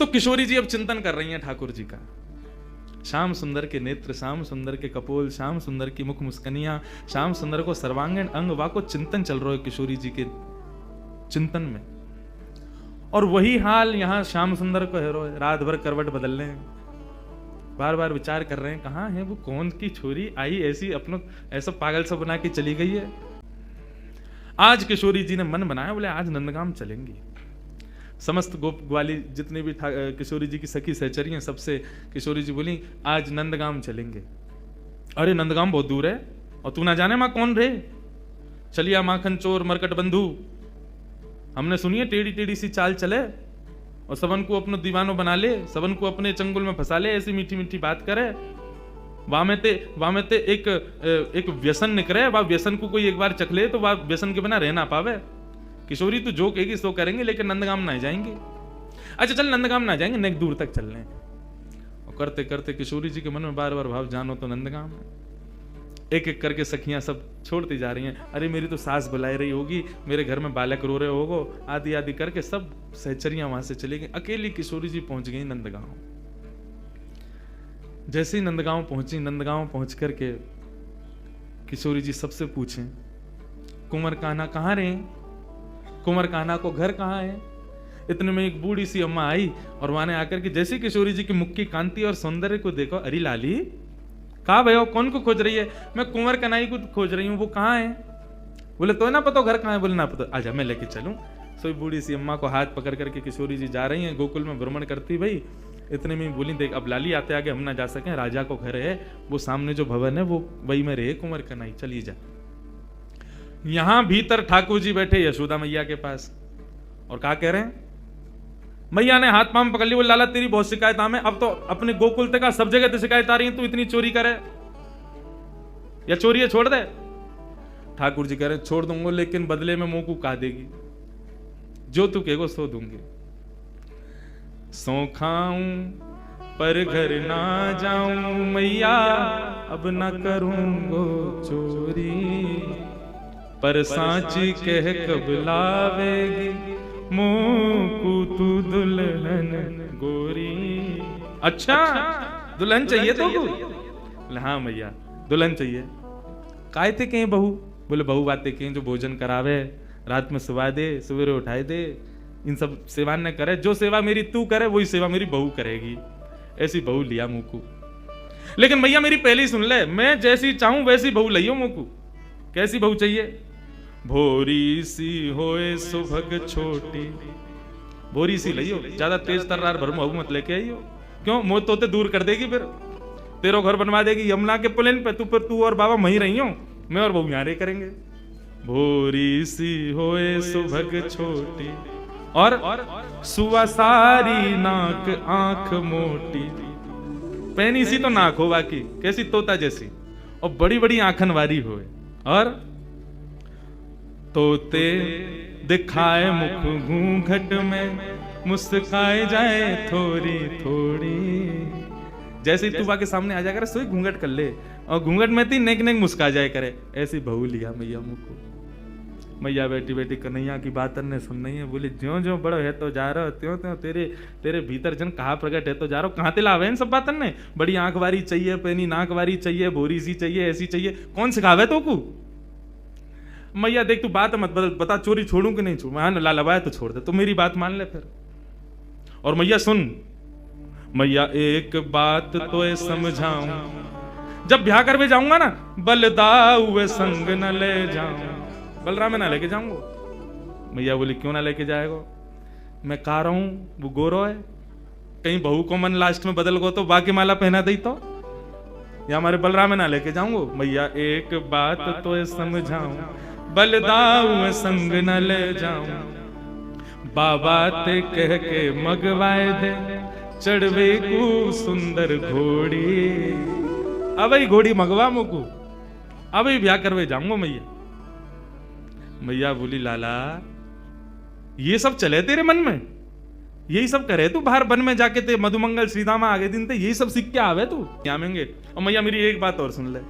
तो किशोरी जी अब चिंतन कर रही हैं ठाकुर जी का। श्याम सुंदर के नेत्र, श्याम सुंदर के कपोल, श्याम सुंदर की मुख मुस्कनियां, श्याम सुंदर को सर्वांगीण अंग वाको चिंतन चल रहा है किशोरी जी के चिंतन में। और वही हाल यहां श्याम सुंदर को है, रात भर करवट बदल रहे हैं, बार बार विचार कर रहे हैं कहां है वो, कौन की छोरी आई ऐसी अपनों ऐसा पागल सा बना के चली गई है। आज किशोरी जी ने मन बनाया, बोले आज नंदगाम चलेंगी। समस्त गोप ग्वाली जितने भी किशोरी जी की सखी सहचरी हैं, सबसे किशोरी जी बोली आज नंदगाम चलेंगे। अरे नंदगाम बहुत दूर है, और तू ना जाने मां कौन रे, चलिया माखन चोर मरकट बंधु, हमने सुनी है टेढ़ी टेढ़ी सी चाल चले और सबन को अपनो दीवानो बना ले, सबन को अपने चंगुल में फंसा ले, ऐसी मीठी मीठी बात करे। वामेते एक व्यसन निकले, वह व्यसन को कोई एक बार चख ले तो वह व्यसन के बिना रह ना पावे। किशोरी तू जो कहेगी सो करेंगे, लेकिन नंदगाम ना जाएंगे। अच्छा चल नंदगाम ना जाएंगे, नेक दूर तक चल रहे हैं। और करते करते किशोरी जी के मन में बार बार भाव, जानो तो नंदगाम है। एक एक करके सखियां सब छोड़ती जा रही हैं। अरे मेरी तो सास बुलाई रही होगी, मेरे घर में बालक रो रहे होगो, आदि आदि करके सब सहचरियां वहां से चली गई। अकेली किशोरी जी पहुंच गई नंदगांव। जैसे ही नंदगांव पहुंची, नंदगांव पहुंच करके किशोरी जी सबसे पूछें कुंवर कान्हा कहाँ रहे, कुंवर कान्हा को घर कहाँ है। इतने में एक बूढ़ी सी अम्मा आई और वहां आकर के जैसे किशोरी जी की मुख की कांति और सौंदर्य को देखो, अरे लाली कहा भयो, कौन को खोज रही है। मैं कुंवर कन्हई को खोज रही हूँ, वो कहाँ है। बोले तो ना पता घर कहाँ है। बोले ना पता, आजा मैं लेके चलूं। सो बूढ़ी सी अम्मा को हाथ पकड़ करके किशोरी जी जा रही हैं, गोकुल में भ्रमण करती भाई। इतने में बोली देख अब लाली आते आगे हम ना जा सके, राजा को घर है, वो सामने जो भवन है वो वही में रहे कुंवर कन्हई, चलिए जा। यहां भीतर ठाकुर जी बैठे यशोदा मैया के पास और क्या कह रहे हैं, मैया ने हाथ पांव पकड़ ली। बोले लाला तेरी बहुत शिकायत हमें, अब तो अपने गोकुल तक सब जगह तो शिकायत आ रही है, तू इतनी चोरी करे या चोरी है छोड़ दे। ठाकुर जी कह रहे छोड़ दूंगा, लेकिन बदले में मुंह को का देगी, जो तू कहेगो सो दूंगी। सो खाऊं पर घर ना जाऊं मैया, अब ना करूंगो चोरी, पर सांची कह कब लावेगी मुंह तू दुल्हन गोरी। अच्छा दुल्हन चाहिए तो बोले हाँ मैया दुल्हन चाहिए। काय थे कहीं बहू। बोले बहू बातें कहीं जो भोजन करावे, रात में सुबह दे, सवेरे उठाए दे, इन सब सेवा न करे। जो सेवा मेरी तू करे वही सेवा मेरी बहू करेगी। ऐसी बहू लिया मुंह को। लेकिन मैया मेरी पहली सुन ले, मैं जैसी चाहूं वैसी बहू लियो मुंह को। कैसी बहू चाहिए। भोरी सी होए सुभग छोटी, भोरी सी लियो, ज्यादा तेज तर्रार भरमू मत लेके आइयो, क्यों मोह तोते दूर कर देगी, फिर तेरो घर बनवा देगी यमुना के पुलिन पे, तू और बाबा वहीं रही हो, मैं और बहू यहाँ करेंगे। भोरी सी होए सुभग छोटी और सुवासारी नाक आंख मोटी। पैनी सी तो नाक हो बाकी, कैसी तोता जैसी, और बड़ी बड़ी आंखन वारी होए, और तोते दिखाए मुख घूंघट में, मुस्काए जाए थोड़ी थोड़ी। जैसे तू बाके सामने आ जाया करे सोई घूंघट कर ले, और घूंघट में थी नेक नेक मुस्का जाए करे। ऐसी बहू लिया मैया मुझको। मैया बेटी बेटी कन्हैया की बात ने सुन नहीं है। बोले ज्यो ज्यो बड़ो है तो जा रहा, त्यों त्यों तेरे भीतर जन कहा प्रकट है तो जा रहा। कहाँ ते लावे इन सब बातन ने। बड़ी आंख वारी चाहिए, पैनी नाक वारी चाहिए, भोरी सी चाहिए, ऐसी चाहिए, कौन सिखावे तो को। मैया देख तू बात मत बदल, बता चोरी छोड़ू कि नहीं छोड़ू। हाँ लालवाए तो छोड़ दे, तो मेरी बात मान ले फिर। और मैया सुन, मैया एक बात तो समझाऊं, जब ब्याह करवे जाऊंगा ना, बलदाऊ संग न ले जाऊं। बलराम में ना लेके जाऊंगा। मैया बोली क्यों ना लेके जाएगा। मैं कह रहा हूं वो गोरो है, कहीं बहू को मन लास्ट में बदल गो तो बाकी माला पहना दी तो, या हमारे बलराम में ना लेके जाऊंगा। मैया एक बात तो समझाऊं, बलदाऊ संग न ले जाऊं। बाबा ते कह के मगवाए दे, चढ़वे को सुंदर घोड़ी। अब घोड़ी मगवा मुकू, अब ब्याह करवे जाऊंगा। मैया बोली लाला ये सब चले तेरे मन में, यही सब करे तू बाहर वन में जाके, ते मधुमंगल श्रीदामा आगे दिन ते यही सब सीख के आवे तू आवेंगे। और मैया मेरी एक बात और सुन ले।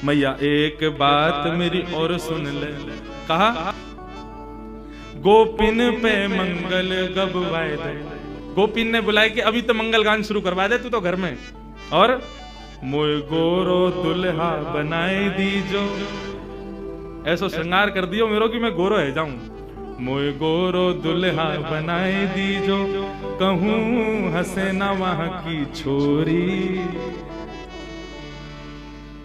मैया एक बात मेरी और सुन ले। कहा गोपिन पे मंगल गबवाए दे, गोपीन ने बुलाया कि अभी तो मंगल गान शुरू करवा दे, तू तो घर में। और मोय गोरो दुल्हा बनाए दीजो, ऐसो श्रृंगार कर दियो मेरो कि मैं गोरो है जाऊं। मोय गोरो दुल्हा बनाए दीजो, कहूं हंसे ना वहां की छोरी,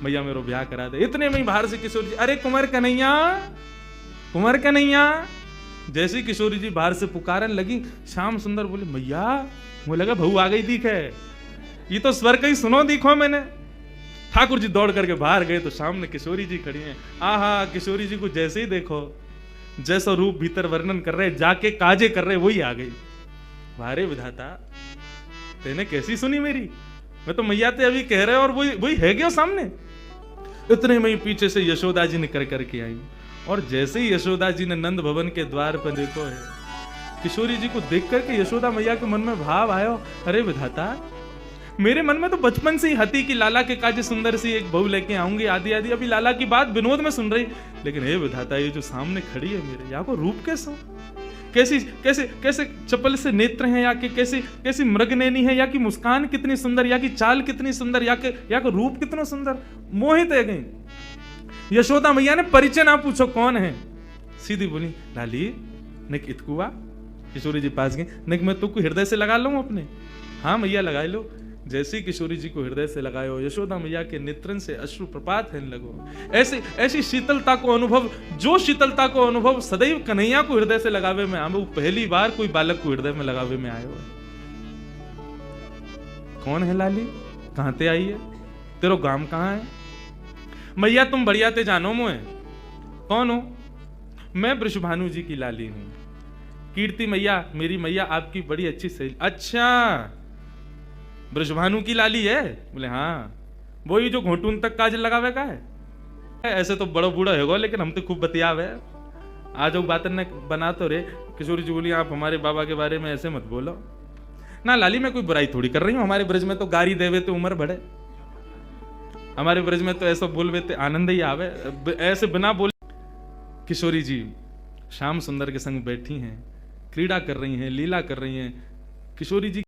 भैया मेरो ब्याह करा दे। इतने में बाहर से किशोरी जी, अरे कुंवर कन्हैया, कुंवर कन्हैया। जैसे किशोरी जी बाहर से पुकारन लगी, श्याम सुंदर बोले भैया, मुझे लगा बहू आ गई दिखे, ये तो स्वर कहीं सुनो दिखो मैंने। ठाकुर जी दौड़ करके बाहर गए तो सामने किशोरी जी खड़ी हैं। आहा, किशोरी जी को जैसे ही देखो, जैसा रूप भीतर वर्णन कर रहे, जाके काजे कर रहे, वही आ गई। वारे विधाता, तेने कैसी सुनी मेरी? मैं तो मैया ते अभी कह रहे और वही है क्या सामने? इतने में पीछे से यशोदा जी निकल करके आई, और जैसे ही यशोदा जी ने नंद भवन के द्वार पर देखो है, किशोरी जी को देख करके यशोदा मैया के मन में भाव आयो, अरे विधाता, मेरे मन में तो बचपन से ही हती कि लाला के काजे सुंदर सी एक बहू लेके आऊंगी, आदि आदि। अभी लाला की बात विनोद में सुन रही, लेकिन हे विधाता, ये जो सामने खड़ी है मेरे, या को रूप कैसा, कैसी कैसे कैसे चपल से नेत्र हैं, या कि कैसी कैसी मृगनैनी है, या कि मुस्कान कितनी सुंदर, या कि चाल कितनी सुंदर, या कि रूप कितना सुंदर, मोहित है गई। यशोदा मैया ने परिचय ना पूछो कौन है, सीधी बोली लाली निक इतकुआ। किशोरी जी पास गई, निक मैं तुमको हृदय से लगा लूं अपने। हाँ मैया लगा लो। जैसे ही किशोरी जी को हृदय से लगायो, यशोदा मैया के नेत्रन से अश्रु प्रपात होने लगो। ऐसी ऐसी शीतलता को अनुभव, जो शीतलता को अनुभव सदैव कन्हैया को हृदय से लगावे में आवे, वो पहली बार कोई बालक को हृदय में लगावे में आयो है। कौन है लाली, कहां ते आई है, तेरो गांव कहां है? मैया तुम बढ़िया ते जानो मोए। कौन हो? मैं वृषभानु जी की लाली हूं। कीर्ति मैया, मेरी मैया आपकी बड़ी अच्छी सहेली। अच्छा, वृषभानु की लाली है? बोले हाँ। वही जो घोटून तक काजल लगावे का है? ऐसे तो बड़ा बूढ़ा होगा, लेकिन हम तो खूब बतियावे। आज वो बात ने बना तो रे। किशोरी जी बोली आप हमारे बाबा के बारे में ऐसे मत बोलो ना लाली, मैं कोई बुराई थोड़ी कर रही हूँ। हमारे ब्रज में तो गारी देवे तो उम्र बढ़े, हमारे ब्रज में तो ऐसा बोलवे तो आनंद ही आवे, ऐसे बिना बोले। किशोरी जी श्याम सुंदर के संग बैठी हैं, क्रीड़ा कर रही हैं, लीला कर रही हैं। किशोरी जी